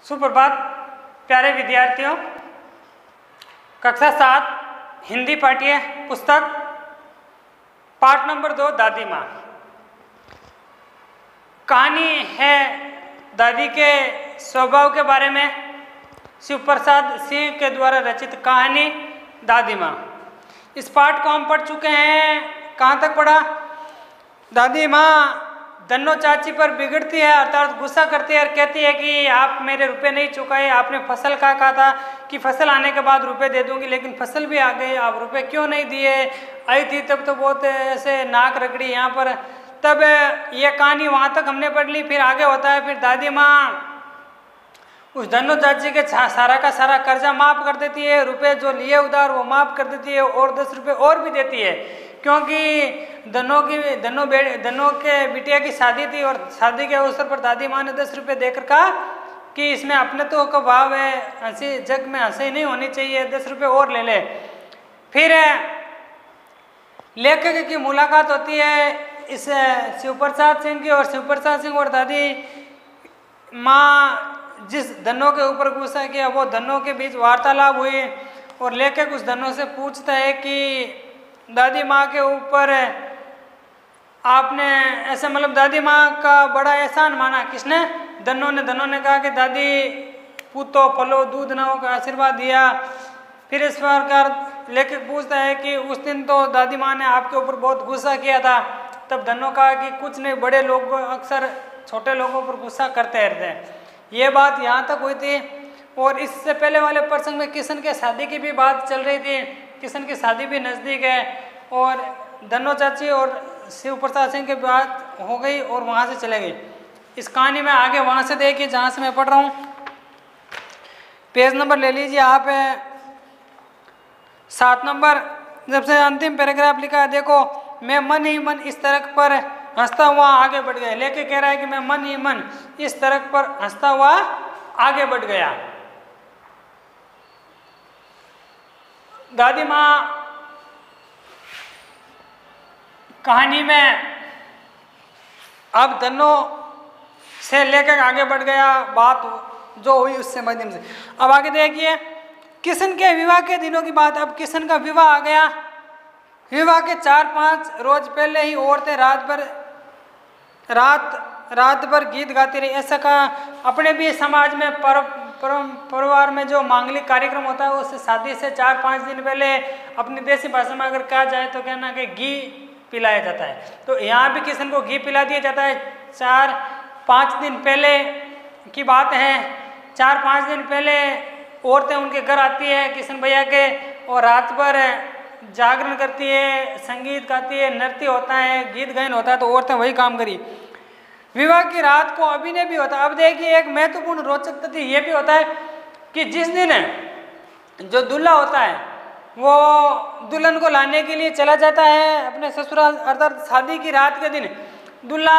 सुप्रभात प्यारे विद्यार्थियों। कक्षा 7 हिंदी पाठ्य पुस्तक पाठ नंबर 2 दादी माँ। कहानी है दादी के स्वभाव के बारे में। शिव प्रसाद सिंह के द्वारा रचित कहानी दादी माँ। इस पाठ को हम पढ़ चुके हैं। कहाँ तक पढ़ा? दादी माँ धन्नो चाची पर बिगड़ती है, अर्थात गुस्सा करती है और कहती है कि आप मेरे रुपए नहीं चुकाए, आपने फसल का कहा था कि फसल आने के बाद रुपए दे दूंगी, लेकिन फसल भी आ गई, आप रुपए क्यों नहीं दिए? आई थी तब तो बहुत ऐसे नाक रगड़ी यहाँ पर। तब ये कहानी वहाँ तक हमने पढ़ ली। फिर आगे होता है, फिर दादी माँ उस धन्नो चाची के सारा का सारा कर्जा माफ़ कर देती है, रुपए जो लिए उधार वो माफ़ कर देती है और 10 रुपये और भी देती है, क्योंकि धन्नो के बिटिया की शादी थी और शादी के अवसर पर दादी माँ ने 10 रुपये देकर कहा कि इसमें अपने तो का भाव है, हंसी जग में हंसी नहीं होनी चाहिए, 10 रुपये और ले ले। फिर लेखक की मुलाकात होती है इस शिव प्रसाद सिंह की, और शिव प्रसाद सिंह और दादी माँ जिस धन्नो के ऊपर गुस्सा किया वो धन्नो के बीच वार्तालाप हुई और लेखक उस धन्नो से पूछता है कि दादी माँ के ऊपर आपने ऐसे मतलब दादी माँ का बड़ा एहसान माना। किसने? धन्नो ने कहा कि दादी पूतो फलो दूध नाओ का आशीर्वाद दिया। फिर इस प्रकार लेखक पूछता है कि उस दिन तो दादी माँ ने आपके ऊपर बहुत गुस्सा किया था। तब धन्नो कहा कि कुछ नहीं, बड़े लोग अक्सर छोटे लोगों पर गुस्सा करते रहते हैं। ये बात यहाँ तक हुई थी। और इससे पहले वाले प्रसंग में किशन के शादी की भी बात चल रही थी। किशन की शादी भी नज़दीक है और धन्नो चाची और शिव प्रसाद सिंह की बात हो गई और वहाँ से चले गई। इस कहानी में आगे वहाँ से देखिए जहाँ से मैं पढ़ रहा हूँ। पेज नंबर ले लीजिए आप, 7 नंबर, जब से अंतिम पैराग्राफ लिखा है। देखो, मैं मन ही मन इस तरह पर हंसता हुआ आगे बढ़ गया। लेके कह रहा है कि मैं मन ही मन इस तरह पर हंसता हुआ आगे बढ़ गया। दादी माँ कहानी में अब धन्नो से लेकर आगे बढ़ गया, बात जो हुई उससे माध्यम से। अब आगे देखिए, किशन के विवाह के दिनों की बात। अब किशन का विवाह आ गया। विवाह के 4-5 रोज पहले ही औरतें रात भर गीत गाती रही। ऐसा का अपने भी समाज में परिवार में जो मांगलिक कार्यक्रम होता है उससे शादी से 4-5 दिन पहले अपनी देसी भाषा में अगर कहा जाए तो कहना कि घी पिलाया जाता है। तो यहाँ भी किशन को घी पिला दिया जाता है। 4-5 दिन पहले की बात है। 4-5 दिन पहले औरतें उनके घर आती है किशन भैया के और रात भर जागरण करती है, संगीत गाती है, नृत्य होता है, गीत गायन होता है। तो औरतें वही काम करी। विवाह की रात को अभिनय भी होता है। अब देखिए, एक महत्वपूर्ण रोचक तथ्य ये भी होता है कि जिस दिन जो दूल्हा होता है वो दुल्हन को लाने के लिए चला जाता है अपने ससुराल, अर्थात शादी की रात के दिन दूल्हा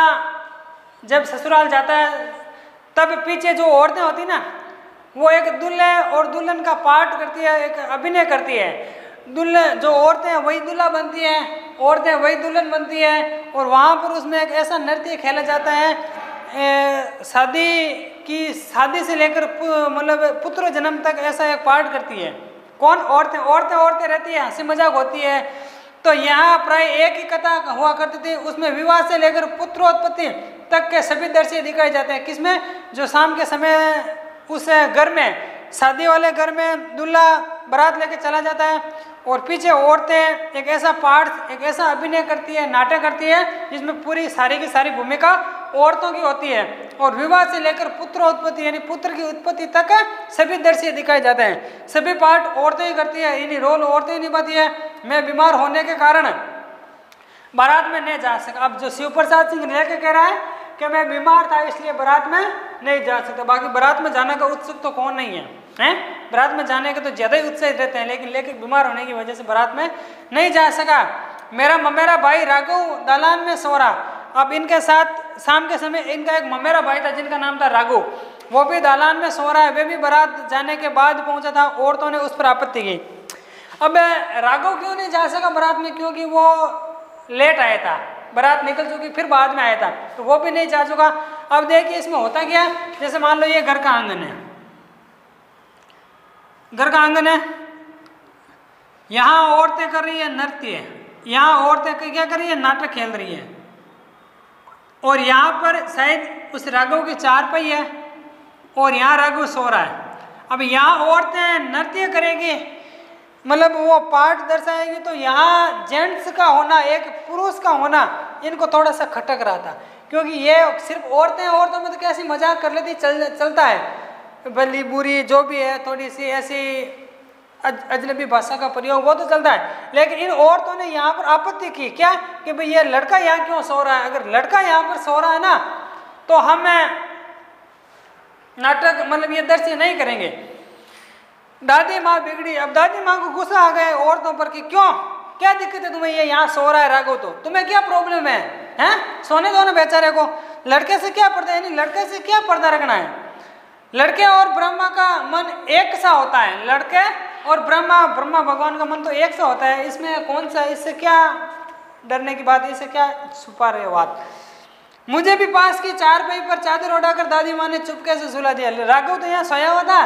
जब ससुराल जाता है तब पीछे जो औरतें होती ना वो एक दूल्हे और दुल्हन का पार्ट करती है, एक अभिनय करती है। जो औरतें वही दूल्हा बनती हैं, औरतें वही दुल्हन बनती है और वहाँ पर उसमें एक ऐसा नृत्य खेला जाता है शादी से लेकर मतलब पुत्र जन्म तक ऐसा एक पार्ट करती है। कौन? औरतें रहती है, हंसी मजाक होती है। तो यहाँ प्राय एक ही कथा हुआ करती थी, उसमें विवाह से लेकर पुत्रोत्पत्ति तक के सभी दृश्य दिखाए जाते हैं। किसमें? जो शाम के समय उस घर में, शादी वाले घर में दूल्हा बारात लेके चला जाता है और पीछे औरतें एक ऐसा पार्ट, एक ऐसा अभिनय करती है, नाटक करती है जिसमें पूरी सारी की सारी भूमिका औरतों की होती है। और विवाह से लेकर पुत्रोत्पत्ति यानी पुत्र की उत्पत्ति तक सभी दृश्य दिखाए जाते हैं। सभी पार्ट औरतें ही करती है, यानी रोल औरतें ही निभाती है। मैं बीमार होने के कारण बारात में नहीं जा सका। अब जो शिव प्रसाद सिंह लेके कह रहा है कि मैं बीमार था इसलिए बारात में नहीं जा सकता। बाकी बारात में जाने का उत्सुक तो कौन नहीं है, हैं? बारात में जाने के तो ज़्यादा ही उत्साहित रहते हैं, लेकिन लेकिन बीमार होने की वजह से बारात में नहीं जा सका। मेरा भाई राघव दालान में सो रहा। अब इनके साथ शाम के समय इनका एक ममेरा भाई था जिनका नाम था राघव, वो भी दालान में सो रहा है। वे भी बारात जाने के बाद पहुंचा था। औरतों ने उस पर आपत्ति की। अब राघव क्यों नहीं जा सका बारात में? क्योंकि वो लेट आया था, बारात निकल चुकी, फिर बाद में आया था, तो वो भी नहीं जा चुका। अब देखिए इसमें होता क्या, जैसे मान लो ये घर का आंगन है, घर का आंगन है, यहाँ औरतें कर रही है नृत्य, यहाँ औरतें क्या कर रही है, नाटक खेल रही है, और यहाँ पर शायद उस राघव की चारपाई है और यहाँ राघव सो रहा है। अब यहाँ औरतें नृत्य करेगी, मतलब वो पाठ दर्शाएगी, तो यहाँ जेंट्स का होना, एक पुरुष का होना इनको थोड़ा सा खटक रहा था, क्योंकि ये सिर्फ औरतें, औरतों में तो कैसी मजाक कर लेती, चलता है, भली बुरी जो भी है, थोड़ी सी ऐसी अजनबी भाषा का प्रयोग वो तो चलता है, लेकिन इन औरतों ने यहाँ पर आपत्ति की, क्या कि भाई ये लड़का यहाँ क्यों सो रहा है, अगर लड़का यहाँ पर सो रहा है ना तो हम नाटक मतलब ये दर्शन नहीं करेंगे। दादी माँ बिगड़ी, अब दादी माँ को गुस्सा आ गए औरतों पर कि क्यों, क्या दिक्कत है तुम्हें, ये यहाँ सो रहा है राघव, तो तुम्हें क्या प्रॉब्लम है, हैं? सोने दो ना बेचारे को, लड़के से क्या पर्दा, यानी लड़के से क्या पर्दा रखना है, लड़के और ब्रह्मा का मन एक सा होता है, लड़के और ब्रह्मा भगवान का मन तो एक सा होता है, इसमें कौन सा, इससे क्या डरने की बात, इससे क्या छुपा रहे हो बात। मुझे भी पास की चारपाई पर चादर उड़ाकर दादी माँ ने चुपके से सुला दिया। राघव तो यहाँ सोया हुआ था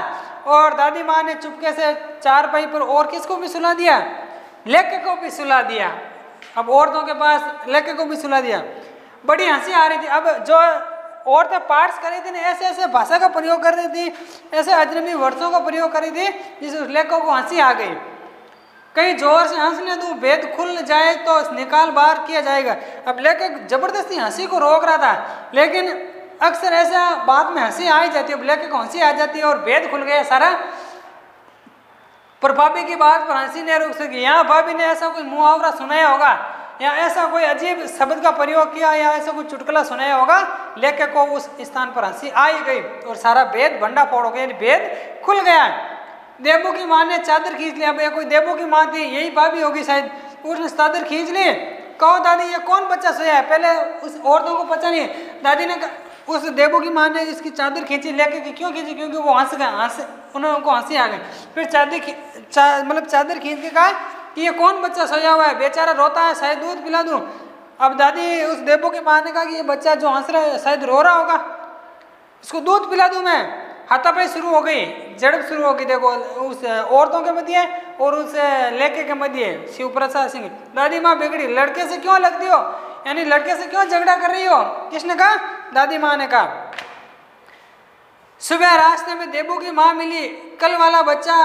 और दादी माँ ने चुपके से चारपाई पर और किसको भी सुला दिया, लेके को भी सुला दिया। अब औरतों के पास लेके को भी सुला दिया। बड़ी हंसी आ रही थी। अब जो औरतें पार्ट्स कर रही थी ना, ऐसे ऐसे भाषा का प्रयोग कर रही थी, ऐसे अजनबी वर्षों का प्रयोग कर रही थी जिस लेखकों को हंसी आ गई। कहीं जोर से हंस ले तो भेद खुल जाए तो निकाल बाहर किया जाएगा। अब लेखक जबरदस्ती हंसी को रोक रहा था, लेकिन अक्सर ऐसा बात में हंसी आ ही जाती है, लेखक को हंसी आ जाती है और भेद खुल गया सारा। पर भाभी की बात पर हंसी नहीं रुक सकी। यहाँ भाभी ने ऐसा कोई मुहावरा सुनाया होगा या ऐसा कोई अजीब शब्द का प्रयोग किया या ऐसा कोई चुटकुला सुनाया होगा, लेखक को उस स्थान पर हंसी आ ही गई और सारा भेद भंडा फोड़ हो गया, भेद खुल गया। देबू की माँ ने चादर खींच ली। अब ये कोई देबू की माँ थी, यही भाभी होगी शायद, उसने चादर खींच ली। कहो दादी ये कौन बच्चा सोया है, पहले उस औरतों को पता नहीं। दादी ने उस देबू की माँ ने इसकी चादर खींची, लेके कि क्यों खींची, क्योंकि वो हंस गए, उनको हंसी आ गई। फिर चादर खींच के कहा कि ये कौन बच्चा सोया हुआ है, बेचारा रोता है, शायद दूध पिला दूँ। अब दादी उस देबू की माँ ने कहा कि ये बच्चा जो हंस रहा है शायद रो रहा होगा, इसको दूध पिला दूँ मैं। हाथापाई शुरू हो गई, झड़प शुरू हो गई। देखो उस औरतों के मध्य और उस लेके के मध्य शिव प्रसाद सिंह। दादी माँ बिगड़ी, लड़के से क्यों लगती हो, यानी लड़के से क्यों झगड़ा कर रही हो, किसने कहा, दादी माँ ने कहा। सुबह रास्ते में देबू की माँ मिली, कल वाला बच्चा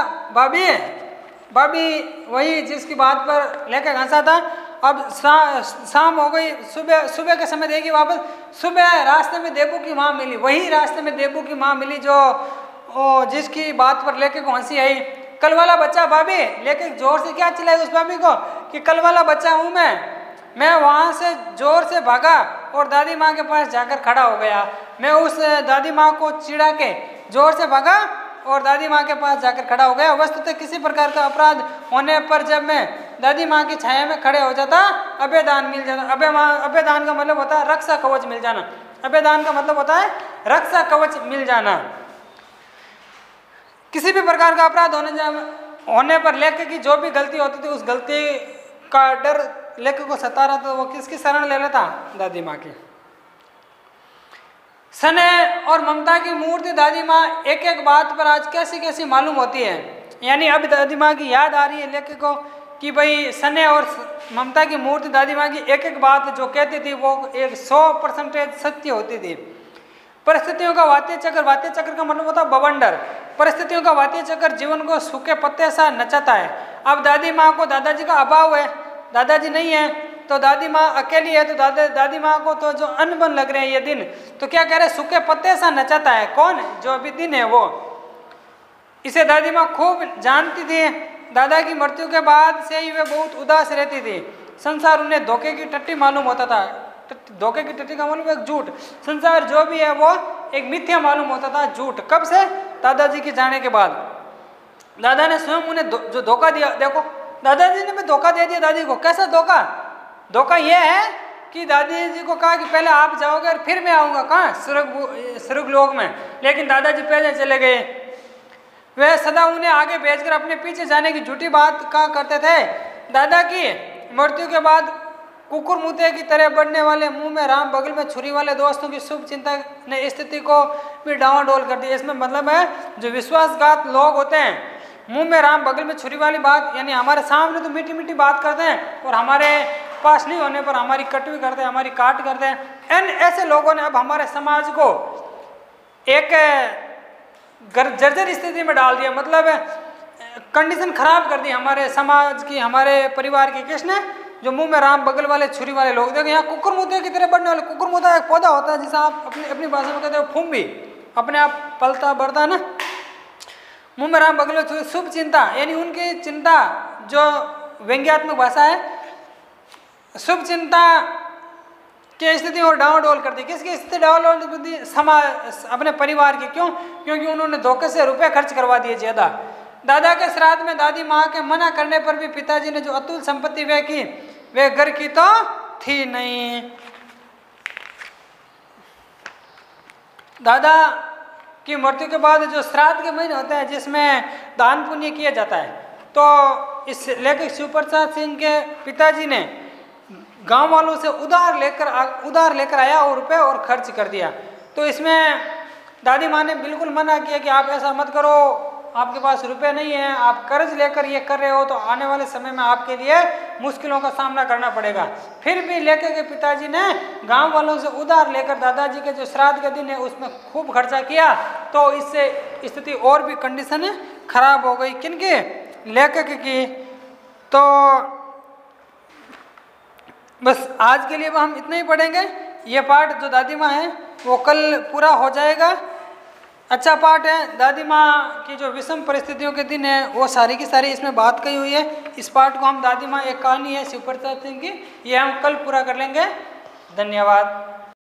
भाभी वही जिसकी बात पर लेकर हंसा था। अब शाम हो गई, सुबह के समय देगी वापस। सुबह रास्ते में देबू की माँ मिली, वही रास्ते में देबू की माँ मिली जो जिसकी बात पर लेके को हंसी आई। कल वाला बच्चा भाभी, लेके जोर से क्या चिल्लाई उस भाभी को कि कल वाला बच्चा हूँ मैं वहाँ से जोर से भागा और दादी माँ के पास जाकर खड़ा हो गया। मैं उस दादी माँ को चिढ़ा के जोर से भागा और दादी माँ के पास जाकर खड़ा हो गया। वस्तुतः किसी प्रकार का अपराध होने पर जब मैं दादी माँ की छाया में खड़े हो जाता, अभयदान मिल जाता। अभयदान का मतलब होता है रक्षा कवच मिल जाना। अभयदान का मतलब होता है रक्षा कवच मिल जाना। किसी भी प्रकार का अपराध होने पर लेखक की जो भी गलती होती थी, उस गलती का डर लेखक को सता रहा था। वो किसकी शरण ले लेता, दादी माँ की। स्नेह और ममता की मूर्ति दादी माँ एक एक बात पर आज कैसी कैसी मालूम होती है। यानी अब दादी माँ की याद आ रही है लेखक को कि भाई स्नेह और ममता की मूर्ति दादी माँ की एक एक बात जो कहती थी वो एक 100% सत्य होती थी। परिस्थितियों का वात्य चक्र का मतलब होता है बवंडर। परिस्थितियों का वात्य चक्र जीवन को सूखे पत्ते सा नचाता है। अब दादी माँ को दादाजी का अभाव है, दादाजी नहीं है, तो दादी माँ अकेली है, तो दादी माँ को तो जो अनबन लग रहे हैं ये दिन, तो क्या कह रहे, सूखे पत्ते सा नचाता है। कौन, जो अभी दिन है वो। इसे दादी माँ खूब जानती थी। दादा की मृत्यु के बाद से ही वे बहुत उदास रहती थी। संसार उन्हें धोखे की टट्टी मालूम होता था। धोखे की टट्टी का मतलब एक झूठ। संसार जो भी है वो एक मिथ्या मालूम होता था, झूठ। कब से, दादाजी के जाने के बाद। दादा ने स्वयं उन्हें जो धोखा दिया, देखो दादाजी ने भी धोखा दे दिया दादी को। कैसा धोखा, धोखा यह है कि दादी जी को कहा कि पहले आप जाओगे और फिर मैं आऊँगा, कहाँ, स्वर्ग लोक में। लेकिन दादाजी पहले चले गए। वे सदा उन्हें आगे भेजकर अपने पीछे जाने की झूठी बात कहा करते थे। दादा की मृत्यु के बाद कुकुर मुते की तरह बढ़ने वाले, मुंह में राम बगल में छुरी वाले दोस्तों की शुभ चिंता ने स्थिति को भी डावाडोल कर दिया। इसमें मतलब है जो विश्वासघात लोग होते हैं मुंह में राम बगल में छुरी वाली बात, यानी हमारे सामने तो मीठी मीठी बात करते हैं और हमारे पास नहीं होने पर हमारी कटवी करते हैं, हमारी काट करते हैं। ऐसे लोगों ने अब हमारे समाज को एक जर्जर स्थिति में डाल दिया, मतलब कंडीशन खराब कर दी हमारे समाज की, हमारे परिवार की। किसने? जो मुंह में राम बगल वाले छुरी वाले लोग। देखो यहाँ कुकुर मुद्दे की तरह बढ़ने वाले, कुकुर मुद्दा एक पौधा होता है जिसे आप अपनी भाषा में कहते हो फुम्बी, अपने आप पलता बढ़ता है ना। मुंह में राम बगल में छुरी, शुभ चिंता, यानी उनकी चिंता जो व्यंग्यात्मक भाषा है, शुभ चिंता की स्थिति और डावाडोल कर दी। किसकी स्थिति डावाडोल कर दी? समाज, अपने परिवार की। क्यों? क्योंकि उन्होंने धोखे से रुपए खर्च करवा दिए ज्यादा। दादा के श्राद्ध में दादी माँ के मना करने पर भी पिताजी ने जो अतुल संपत्ति व्यय की, वे घर की तो थी नहीं। दादा की मृत्यु के बाद जो श्राद्ध के महीने होते हैं जिसमें दान पुण्य किया जाता है, तो इस लेखक शिवप्रसाद सिंह के पिताजी ने गांव वालों से उधार लेकर आया और रुपए और खर्च कर दिया। तो इसमें दादी माँ ने बिल्कुल मना किया कि आप ऐसा मत करो, आपके पास रुपए नहीं है, आप कर्ज लेकर ये कर रहे हो तो आने वाले समय में आपके लिए मुश्किलों का सामना करना पड़ेगा। फिर भी लेखक के पिताजी ने गांव वालों से उधार लेकर दादाजी के जो श्राद्ध के दिन है उसमें खूब खर्चा किया, तो इससे स्थिति और भी कंडीशन खराब हो गई। किनकी? लेखक की। तो बस आज के लिए हम इतना ही पढ़ेंगे। ये पाठ जो दादी माँ है वो कल पूरा हो जाएगा। अच्छा पाठ है। दादी माँ की जो विषम परिस्थितियों के दिन है वो सारी की सारी इसमें बात कही हुई है। इस पाठ को हम दादी माँ एक कहानी है शिवप्रसाद सिंह की, ये हम कल पूरा कर लेंगे। धन्यवाद।